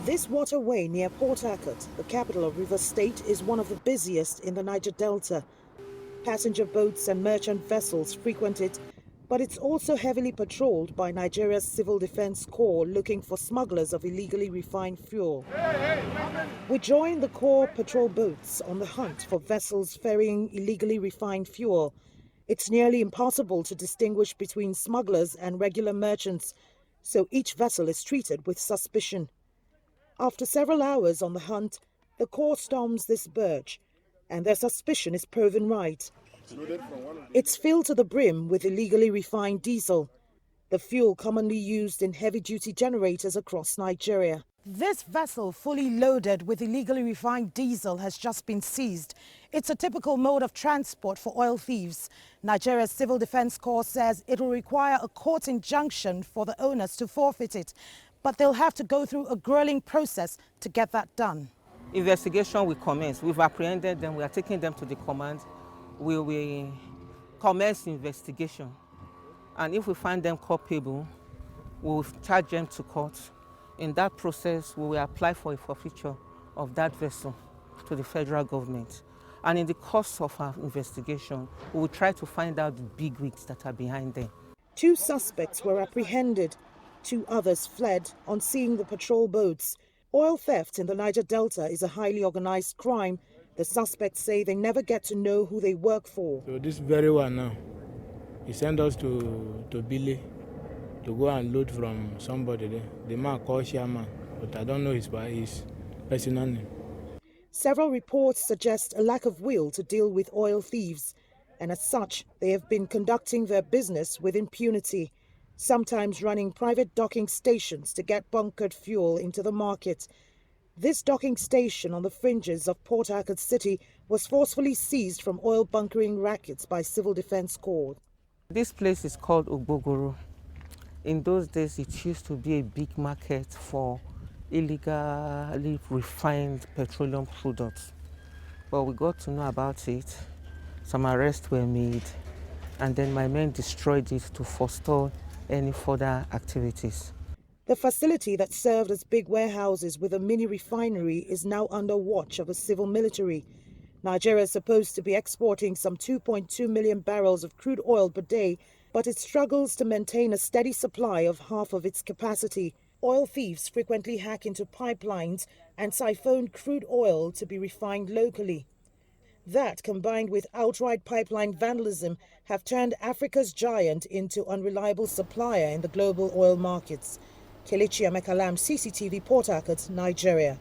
This waterway near Port Harcourt, the capital of Rivers State, is one of the busiest in the Niger Delta. Passenger boats and merchant vessels frequent it, but it's also heavily patrolled by Nigeria's Civil Defense Corps looking for smugglers of illegally refined fuel. We join the Corps patrol boats on the hunt for vessels ferrying illegally refined fuel. It's nearly impossible to distinguish between smugglers and regular merchants, so each vessel is treated with suspicion. After several hours on the hunt, the Corps storms this barge, and their suspicion is proven right. It's filled to the brim with illegally refined diesel, the fuel commonly used in heavy-duty generators across Nigeria. This vessel, fully loaded with illegally refined diesel, has just been seized. It's a typical mode of transport for oil thieves. Nigeria's Civil Defense Corps says it will require a court injunction for the owners to forfeit it, but they'll have to go through a grueling process to get that done. Investigation will commence. We've apprehended them. We are taking them to the command. We will commence investigation. And if we find them culpable, we will charge them to court. In that process, we will apply for a forfeiture of that vessel to the federal government. And in the course of our investigation, we will try to find out the bigwigs that are behind them. 2 suspects were apprehended. 2 others fled on seeing the patrol boats. Oil theft in the Niger Delta is a highly organized crime. The suspects say they never get to know who they work for. So this very one now, he sent us to Billy to go and load from somebody there. The man called Shaman, but I don't know his personal name. Several reports suggest a lack of will to deal with oil thieves, and as such, they have been conducting their business with impunity, sometimes running private docking stations to get bunkered fuel into the market. This docking station on the fringes of Port Harcourt City was forcefully seized from oil bunkering rackets by Civil Defense Corps. This place is called Ogbogoro. In those days, it used to be a big market for illegally refined petroleum products. But we got to know about it. Some arrests were made, and then my men destroyed it to forestall any further activities. The facility that served as big warehouses with a mini refinery is now under watch of the civil military. Nigeria is supposed to be exporting some 2.2 million barrels of crude oil per day, but it struggles to maintain a steady supply of half of its capacity. Oil thieves frequently hack into pipelines and siphon crude oil to be refined locally. That, combined with outright pipeline vandalism, have turned Africa's giant into unreliable supplier in the global oil markets. Kelechi, Emekalam, CCTV, Port Harcourt, Nigeria.